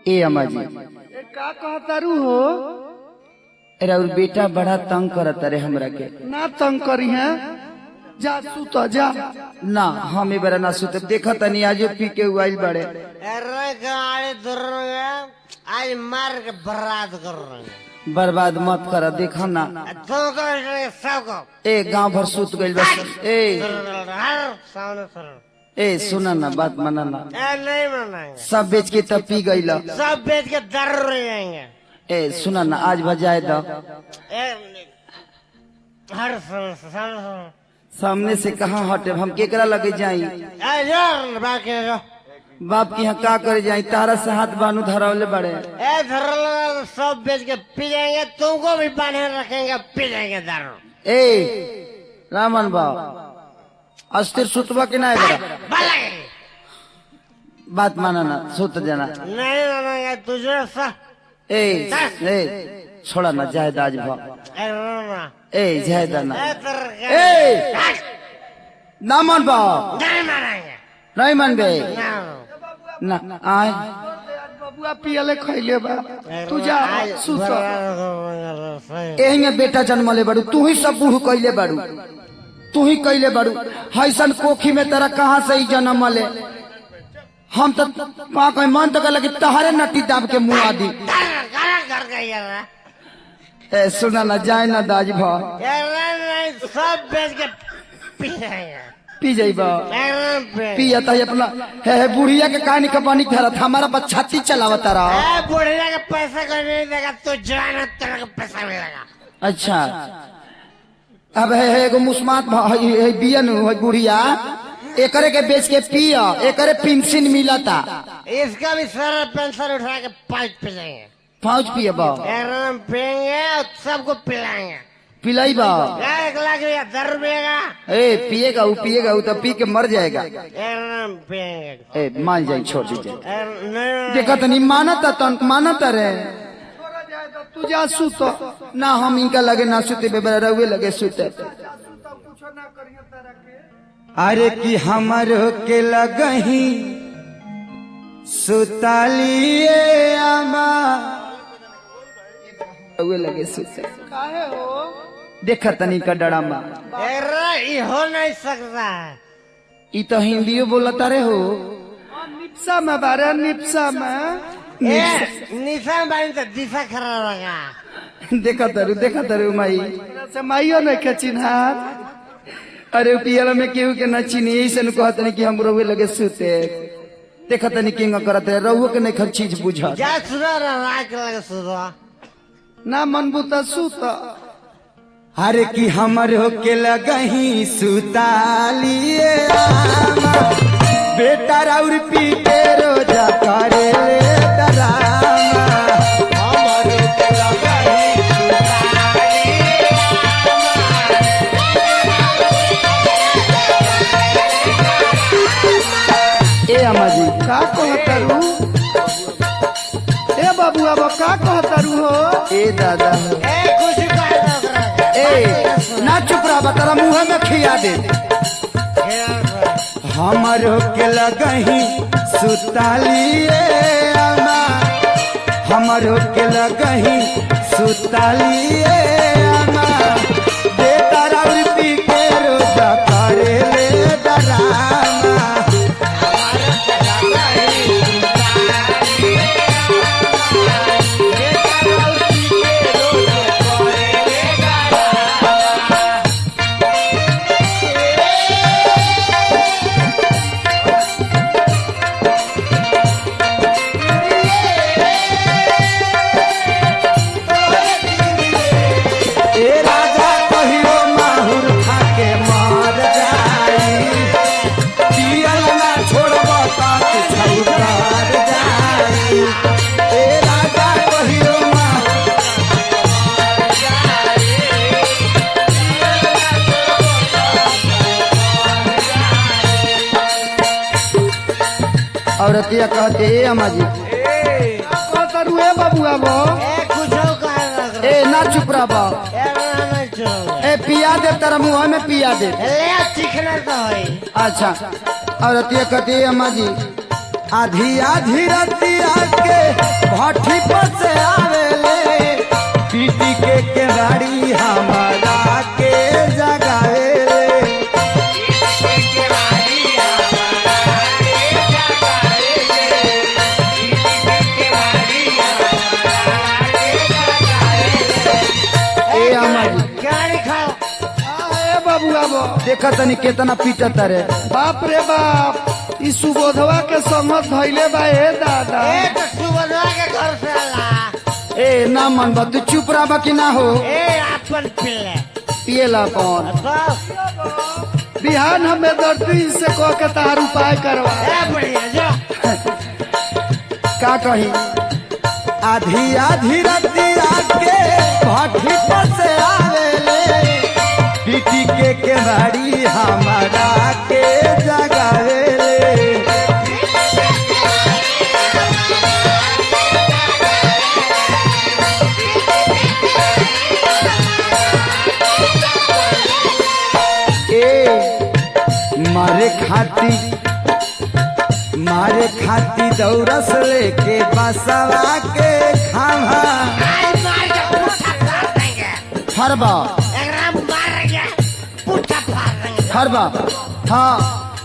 ए अम्मा जी का कहतारू हो? अरे और बेटा बड़ा तंग करता रे हमरा के। ना तंग करी है, जा सुत जा। ना हम बेरा ना सुते, देखा तनी आज पी के उइल बड़े। अरे गाड़ी दूर आज मार के बर्बाद कर रहे हैं। बर्बाद मत कर, देखा ना तुमको सबको ए गांव भर सुत गइल बस। सामने सर ए सुना ना, बात माना ना, नहीं मनाएंगे, सब बेच के तब पी गइल। सब बेच के दर रह जाएंगे। ए सुना ना, आज बजाए दो। हर सामने से कहाँ हटे, हम केकरा लगे जाई? बाकी बाप की यहाँ का करे जाई? तारा से हाथ बानू धरावले बड़े। धर सब बेच के पी जाएंगे, तुमको भी बांधे रखेंगे, पी जाएंगे दारू। ए रामन बाप अस्थिर सुतवा के ना बात माना ना, सुत जाना। नहीं मानेंगे तुझे ए छोड़ा ना, जायद आज भाव ए जायद ना। ना मन बाप नहीं मानेंगे, नहीं मन बे ना आए बबुआ पियले खैले बा, तू जा सुत। एही में बेटा जन्मले बड़ू, तू ही सब बूढ़ कैले बड़ू, तू ही कैले बड़ू। हैसन कोखी में तेरा कहाँ से ही जन्म ले? हम तो कहीं मन तो लगे तहारे नटी दाब के मुँह आदि। ए सुना ना, जाए ना दाज भाव, सब बेच के पी जाएंगे, पी जाइबा पिया तो अपना है बुढ़िया के कहानी का पानी खरत हमारा बस छाती चलावता रहा। बुढ़िया के पैसा कोई नहीं देगा, तो जवान है तेरे को पैसा मिलेगा। अच्छा अब है एगो मुस्मात है बियन है बुढ़िया, एकरे के बेच के पिया, एकरे पेंशन मिला था। इसका भी सारा पेंशन उठा के पाँच पी जाएंगे, पाँच पिया बा पियेंगे, सबको पिलाएंगे। पिलाई बा 1 लाख रुपया 10 रुपये का। ए पिएगा वो तो पी के मर जाएगा। पियेंगे ए मान जाए, छोड़ दीजिए। नहीं देखा तो नहीं मानता, तो मानता रे। तू जा सुत। ना हम इनका लगे ना सुते, बेबरा रहुए लगे सुते। अरे कि हमारो के लगही सुतालिए आमा, रहुए लगे सुते। काहे हो? देखा तनी का डरामा, ये हो नहीं सकता है। ई तो हिंदियो बोलता रे हो। निप्सा में बारे, निप्सा में निशान बानी तो दिशा खराब लगा। देखा तरु माई से माइयो नहीं के चिन्हार। अरे पियल में केहू के न चीनी, ऐसे कहत नहीं कि हम रहुए लगे सुते। देखा तनी किंग करत है, रहुए के नहीं चीज बुझा। जा सुधा रात लगे सुधा ना मनबू तो सुत। अरे कि हमर हो के लगही सुतालिए आमा, बेटा राउर पी के रोजा करे ले डरामा। हमर हो के लगही सुतालिए आमा। ए अम्मा जी का कहतारू? ए बाबू अब का कहतारू हो? ए दादा कुछ ए ना चुप रहा, बता मुँह में खिया दे। हमरो के लगही सुतालिए आमा, हमरो के लगही सुतालिए आमा, बेटा राउर पी के रोजा करे ले डरामा। औरतिया कहते ए अम्मा जी कहतारू ए बाबू अब कुछ ए ना चुप रहा बा। ए पिया दे, तेरा मुँह में पिया दे। चिकना तो है। अच्छा औरतिया कहते अम्मा जी, आधी आधी राती आके देखा तनी केतना पीटत रे। बाप रे बाप ई सुबोधवा के संगत धइले बा ए दादा। ए तो सुबोधवा के घर से आला। ए ना मन बा तू चुप रहा बा कि ना हो। ए अपन पिले पिएला कौन बिहान हमें दर्दी से कह के तार उपाय करवा। ए बढ़िया जो का कही आधी आधी रतिया के भाटी पर से आवेले पीटी के केवाड़ी हमारा के जगावेले। मारे खाती दौरस लेके बसवा के खावा आज मार के पूछा फाड़ देंगे। हरबा एकदम मार के पूछा फाड़ देंगे। हरबा हाँ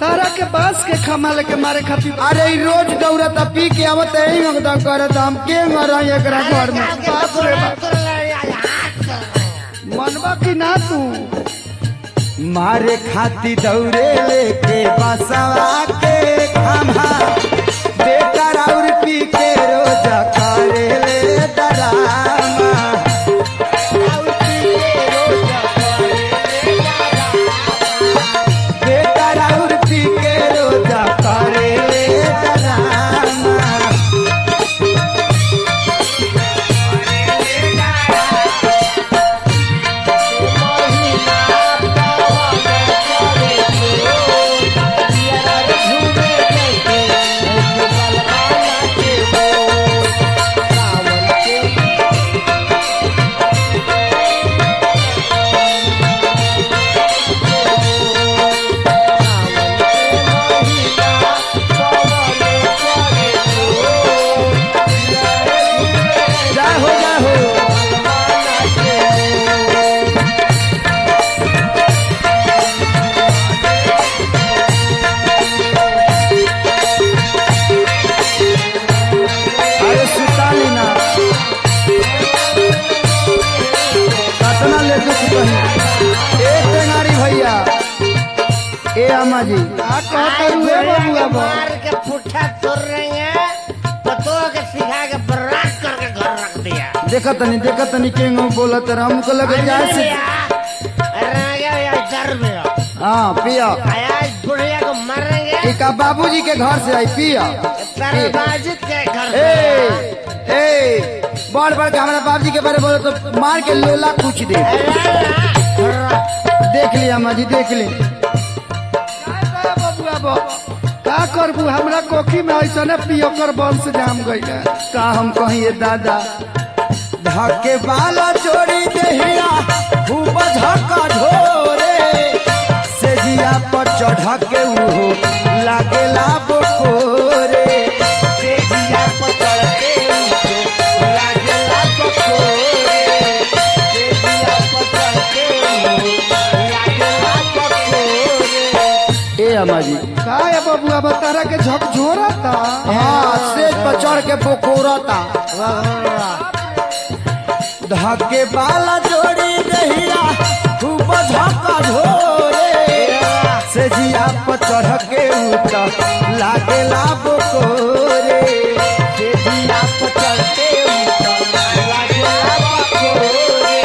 तारा के बांस के खमा लेके मारे खातिर। अरे ई रोज दौड़ता पी के आवत यही मगदा करत हम के मरा एकरा घर में। बाप रे बाप मनवा की ना तू मारे खाती दौड़े लेके बसवा के खावा बेटा राउर पी के रोज करे ले डरामा। बेटा राउर पी के रोज करे ले डरामा। जाहो जाहो अरे सुताली ना कतना ले दुख कही। ए टेंगारी भैया ए अम्मा जी का कहता हुए बबुआ बा। मार के पुट्ठा तोड़ रहे हैं पतों के सिखा के बर्बाद करके घर रख दिया। देखा तनी के बोलत रहा हमको लगे जाए से हाँ पिया आज बुढ़िया को मारेंगे। एक बाबूजी के घर से आई पिया। तरबाजित के घर ए बड़ बड़ के हमारा बाबूजी के बारे बोले तो मार के लोला कुछ दे। देख ली अम्मा जी देख ली। बबुआ बा का करबू हमरा कोखी में ऐसा ने पियोकर बंश जाम गई है। का हम कहिए दादा धके बाला चोरी देहिया खूब झका ढोरे से जिया पर चढ़ के उहो लागेला बकोरे। से जिया पर चढ़ के उहो लागेला बकोरे। से जिया पर चढ़ के उहो लागेला बकोरे। ए अम्मा जी का है बबुआ बा तारा के झकझोरा था। हाँ सेज पर चढ़ के बोकोरता धके बाला जोड़ी दहिया खूब झका ढोरे से जिया पर चढ़ के उता लागेला बकोरे। से जिया पर चढ़ के उता लागेला बकोरे।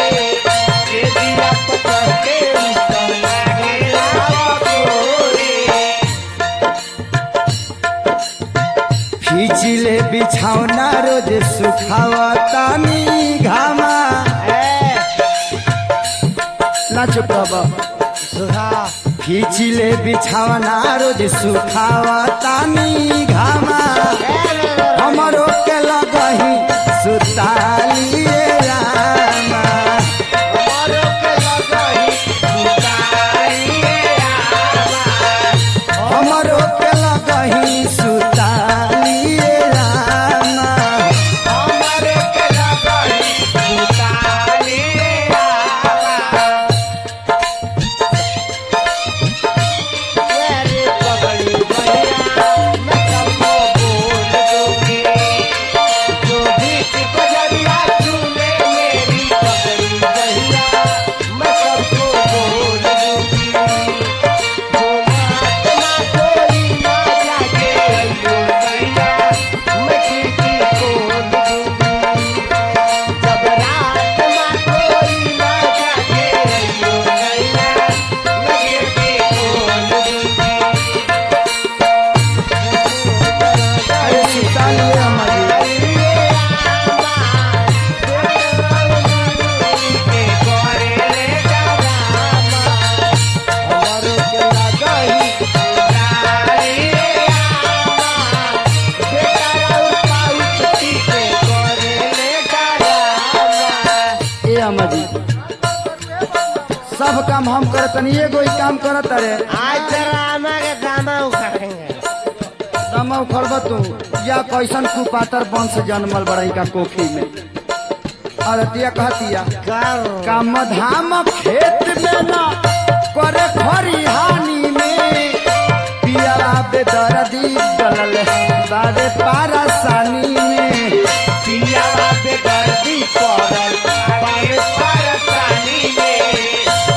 से जिया पर चढ़ के उता लागेला बकोरे। खींचिले बिछौना रोज सुखावा तानी घामा ना चुप रह। खींचिले बिछौना रोज सुखावा तानी घामा हमरो के लगही सुताली रामा। हमरो के लगही सुताली रामा। हमरो के लगही सुताली रामा। हमरो के लगही सुताली रामा। पगड़ी भैया मैं सबको बोल दूंगी। सब काम हम करतनी एगो ही काम करत रे आज तेरा आमा के दामा उखाड़ेंगे। दमा उखड़ब तू या कैसन कुपातर वंश जन्मल बड़ई का कोखी में। अरतिया कहतिया कर काम धाम खेत में ना करे खरिहानी में पिया बेदर्दी डलल बारे पारासानी में पिया बेदर्दी पड़ल बारे पारसानी में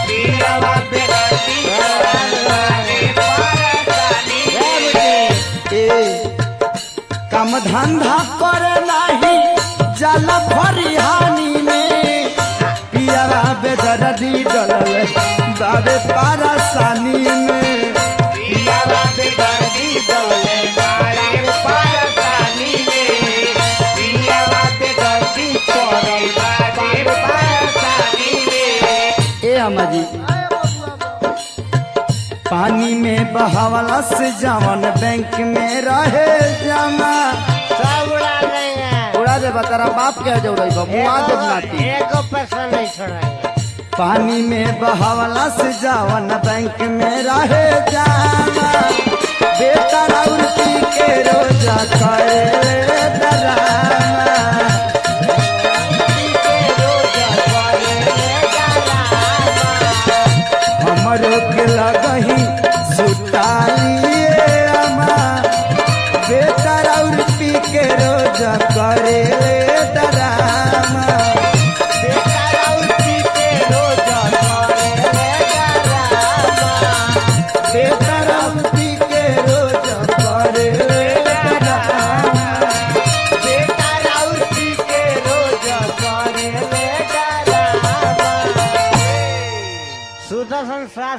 पिया बेदर्दी पड़ल बारे पारसानी में। ए काम धंधा करे नाही जल खरिहानी में पिया बेदर्दी डलल बारे पारासानी में पिया बेदर्दी डलल बारे पारसानी में पिया बेदर्दी पड़ल बारे पारसानी में। ए अम्मा जी पानी में बहावला से जवन बैंक में रहे जमा सब उड़ा देंगे। उड़ा दे तेरा बाप क्या जो रही मुआ देव नाती एको पैसा नहीं छोड़ेंगे। पानी में बहावला से जवन बैंक में रहे जमा बेटा राउती के रोजा करे डरामा हमरो के लगही सुताइए अम्मा बेटा राउती के रोजा करे डरामा बेटा राउती के रोजा करे डरामा। बेटा राउती के रोजा करे डरामा बेटा राउती के रोजा करे डरामा। सुदर्शन सास